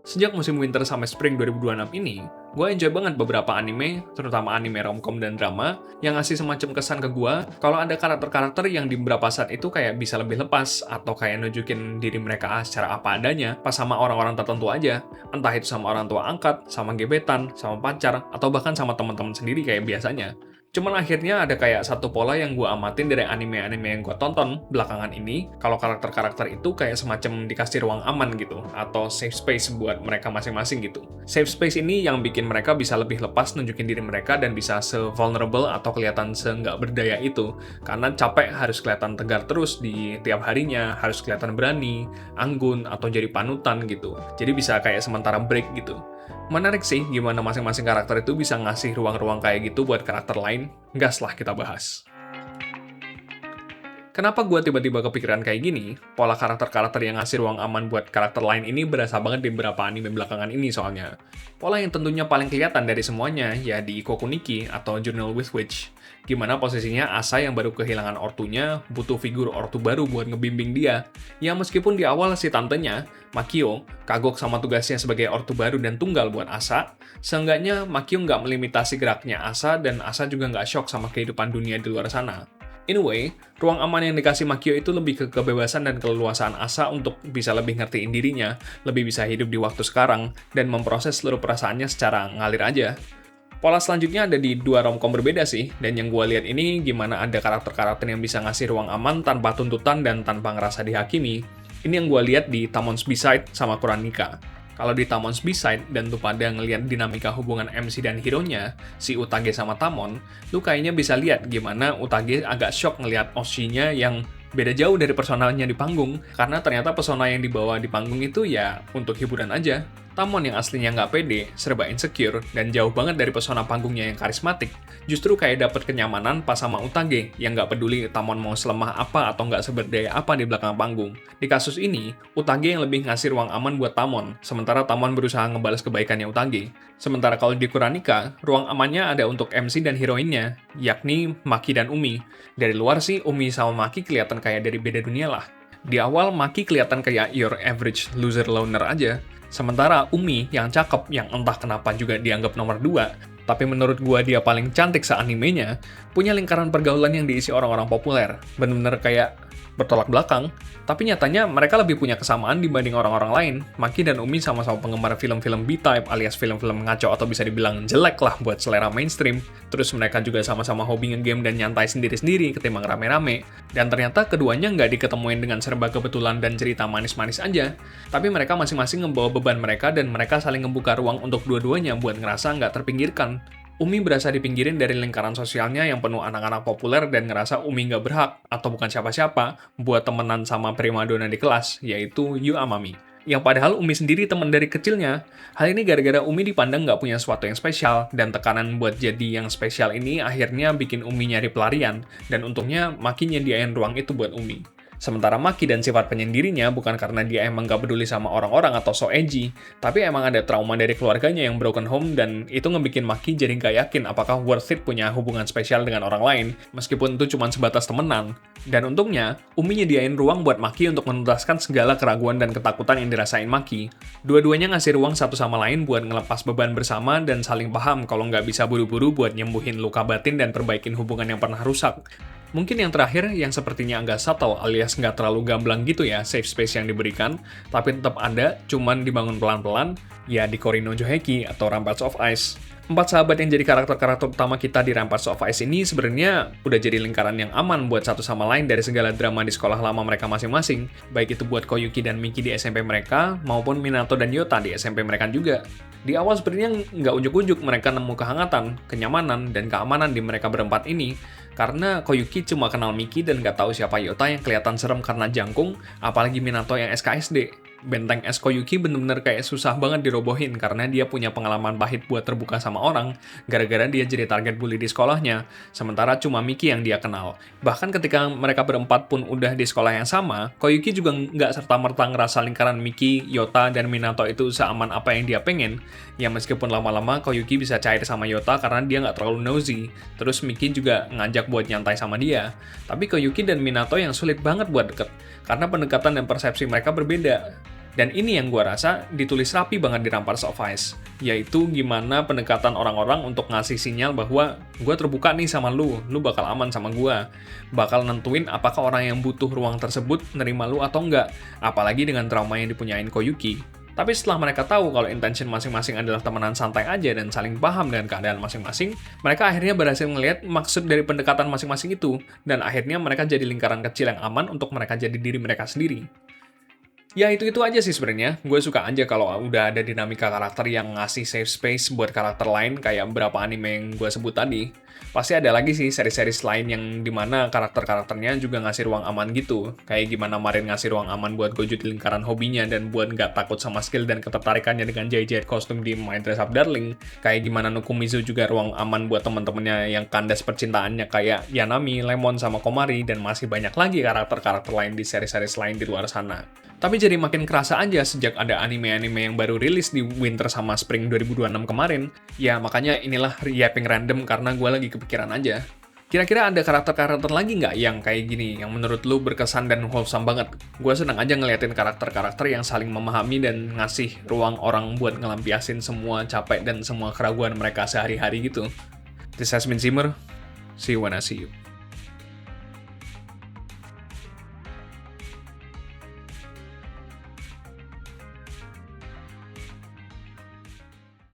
Sejak musim winter sampai spring 2026 ini, gue enjoy banget beberapa anime, terutama anime romcom dan drama, yang ngasih semacam kesan ke gue kalau ada karakter-karakter yang di beberapa saat itu kayak bisa lebih lepas, atau kayak nunjukin diri mereka secara apa adanya, pas sama orang-orang tertentu aja. Entah itu sama orang tua angkat, sama gebetan, sama pacar, atau bahkan sama teman-teman sendiri kayak biasanya. Cuman akhirnya ada kayak satu pola yang gue amatin dari anime-anime yang gue tonton belakangan ini, kalau karakter-karakter itu kayak semacam dikasih ruang aman gitu, atau safe space buat mereka masing-masing gitu. Safe space ini yang bikin mereka bisa lebih lepas nunjukin diri mereka dan bisa se-vulnerable atau kelihatan se-nggak berdaya itu, karena capek harus kelihatan tegar terus di tiap harinya, harus kelihatan berani, anggun, atau jadi panutan gitu. Jadi bisa kayak sementara break gitu. Menarik sih gimana masing-masing karakter itu bisa ngasih ruang-ruang kayak gitu buat karakter lain. Gas lah kita bahas. Kenapa gue tiba-tiba kepikiran kayak gini? Pola karakter-karakter yang ngasih ruang aman buat karakter lain ini berasa banget di beberapa anime belakangan ini soalnya. Pola yang tentunya paling kelihatan dari semuanya ya di Ikoku Nikki atau Journal with Witch. Gimana posisinya Asa yang baru kehilangan ortunya butuh figur ortu baru buat ngebimbing dia. Ya meskipun di awal si tantenya, Makio, kagok sama tugasnya sebagai ortu baru dan tunggal buat Asa, seenggaknya Makio nggak melimitasi geraknya Asa dan Asa juga nggak shock sama kehidupan dunia di luar sana. In a way, ruang aman yang dikasih Makio itu lebih ke kebebasan dan keleluasaan Asa untuk bisa lebih ngertiin dirinya, lebih bisa hidup di waktu sekarang, dan memproses seluruh perasaannya secara ngalir aja. Pola selanjutnya ada di dua romcom berbeda sih, dan yang gue lihat ini gimana ada karakter-karakter yang bisa ngasih ruang aman tanpa tuntutan dan tanpa ngerasa dihakimi. Ini yang gue lihat di Tamon's B-Side sama Kuranika. Kalau di Tamon's B-Side dan tuh pada ngelihat dinamika hubungan MC dan hero-nya, si Utage sama Tamon, lu kayaknya bisa lihat gimana Utage agak shock ngelihat Oshi-nya yang beda jauh dari personalnya di panggung, karena ternyata persona yang dibawa di panggung itu ya untuk hiburan aja. Tamon yang aslinya nggak pede, serba insecure, dan jauh banget dari pesona panggungnya yang karismatik, justru kayak dapet kenyamanan pas sama Utage, yang nggak peduli Tamon mau selemah apa atau nggak seberdaya apa di belakang panggung. Di kasus ini, Utage yang lebih ngasih ruang aman buat Tamon, sementara Tamon berusaha ngebalas kebaikannya Utage. Sementara kalau di Kuranika, ruang amannya ada untuk MC dan heroinnya, yakni Maki dan Umi. Dari luar sih, Umi sama Maki kelihatan kayak dari beda dunia lah. Di awal, Maki kelihatan kayak your average loser loner aja. Sementara Umi yang cakep, yang entah kenapa juga dianggap nomor 2, tapi menurut gua dia paling cantik se-animenya, punya lingkaran pergaulan yang diisi orang-orang populer. Bener-bener kayak bertolak belakang, tapi nyatanya mereka lebih punya kesamaan dibanding orang-orang lain. Maki dan Umi sama-sama penggemar film-film B-type alias film-film ngaco atau bisa dibilang jelek lah buat selera mainstream. Terus mereka juga sama-sama hobi nge-game dan nyantai sendiri-sendiri ketimbang rame-rame. Dan ternyata keduanya nggak diketemuin dengan serba kebetulan dan cerita manis-manis aja. Tapi mereka masing-masing ngebawa beban mereka dan mereka saling ngebuka ruang untuk dua-duanya buat ngerasa nggak terpinggirkan. Umi berasa dipinggirin dari lingkaran sosialnya yang penuh anak-anak populer dan ngerasa Umi nggak berhak, atau bukan siapa-siapa, buat temenan sama primadona di kelas, yaitu Yu Amami. Yang padahal Umi sendiri teman dari kecilnya. Hal ini gara-gara Umi dipandang nggak punya sesuatu yang spesial, dan tekanan buat jadi yang spesial ini akhirnya bikin Umi nyari pelarian, dan untungnya Maki nyediain ruang itu buat Umi. Sementara Maki dan sifat penyendirinya bukan karena dia emang gak peduli sama orang-orang atau so edgy, tapi emang ada trauma dari keluarganya yang broken home dan itu ngebikin Maki jadi gak yakin apakah worth it punya hubungan spesial dengan orang lain, meskipun itu cuma sebatas temenan. Dan untungnya, Umi nyediain ruang buat Maki untuk menuntaskan segala keraguan dan ketakutan yang dirasain Maki. Dua-duanya ngasih ruang satu sama lain buat ngelepas beban bersama dan saling paham kalau nggak bisa buru-buru buat nyembuhin luka batin dan perbaikin hubungan yang pernah rusak. Mungkin yang terakhir, yang sepertinya agak subtle alias nggak terlalu gamblang gitu ya safe space yang diberikan, tapi tetap ada, cuman dibangun pelan-pelan, ya di Kori no Joheki atau Rampage of Ice. 4 sahabat yang jadi karakter-karakter utama kita di Rampage of Ice ini sebenarnya udah jadi lingkaran yang aman buat satu sama lain dari segala drama di sekolah lama mereka masing-masing, baik itu buat Koyuki dan Miki di SMP mereka, maupun Minato dan Yota di SMP mereka juga. Di awal sebenarnya nggak ujuk-ujuk mereka nemu kehangatan, kenyamanan, dan keamanan di mereka berempat ini, karena Koyuki cuma kenal Miki dan nggak tahu siapa Yota yang kelihatan serem karena jangkung, apalagi Minato yang SKSD. Benteng es Koyuki bener-bener kayak susah banget dirobohin karena dia punya pengalaman pahit buat terbuka sama orang, gara-gara dia jadi target bully di sekolahnya, sementara cuma Miki yang dia kenal. Bahkan ketika mereka berempat pun udah di sekolah yang sama, Koyuki juga nggak serta-merta ngerasa lingkaran Miki, Yota, dan Minato itu seaman apa yang dia pengen. Ya meskipun lama-lama Koyuki bisa cair sama Yota karena dia nggak terlalu nosy, terus Miki juga ngajak buat nyantai sama dia. Tapi Koyuki dan Minato yang sulit banget buat deket, karena pendekatan dan persepsi mereka berbeda. Dan ini yang gua rasa ditulis rapi banget di Rampart of Ice, yaitu gimana pendekatan orang-orang untuk ngasih sinyal bahwa gua terbuka nih sama lu bakal aman sama gua. Bakal nentuin apakah orang yang butuh ruang tersebut nerima lu atau enggak, apalagi dengan trauma yang dipunyain Koyuki. Tapi setelah mereka tahu kalau intention masing-masing adalah temenan santai aja dan saling paham dengan keadaan masing-masing, mereka akhirnya berhasil melihat maksud dari pendekatan masing-masing itu, dan akhirnya mereka jadi lingkaran kecil yang aman untuk mereka jadi diri mereka sendiri. Ya itu aja sih sebenarnya. Gue suka aja kalau udah ada dinamika karakter yang ngasih safe space buat karakter lain kayak beberapa anime yang gue sebut tadi. Pasti ada lagi sih seri-seri lain yang dimana karakter-karakternya juga ngasih ruang aman gitu. Kayak gimana Marin ngasih ruang aman buat Gojo di lingkaran hobinya dan buat nggak takut sama skill dan ketertarikannya dengan jahit-jahit kostum di My Dress Up Darling. Kayak gimana Nukumizu juga ruang aman buat temen-temennya yang kandas percintaannya kayak Yanami, Lemon, sama Komari, dan masih banyak lagi karakter-karakter lain di seri-seri lain di luar sana. Tapi jadi makin kerasa aja sejak ada anime-anime yang baru rilis di winter sama spring 2026 kemarin. Ya makanya inilah yapping random karena gue lagi kepikiran aja. Kira-kira ada karakter-karakter lagi nggak yang kayak gini, yang menurut lu berkesan dan wholesome banget? Gue senang aja ngeliatin karakter-karakter yang saling memahami dan ngasih ruang orang buat ngelampiasin semua capek dan semua keraguan mereka sehari-hari gitu. This has been Zimmer. See you when I see you.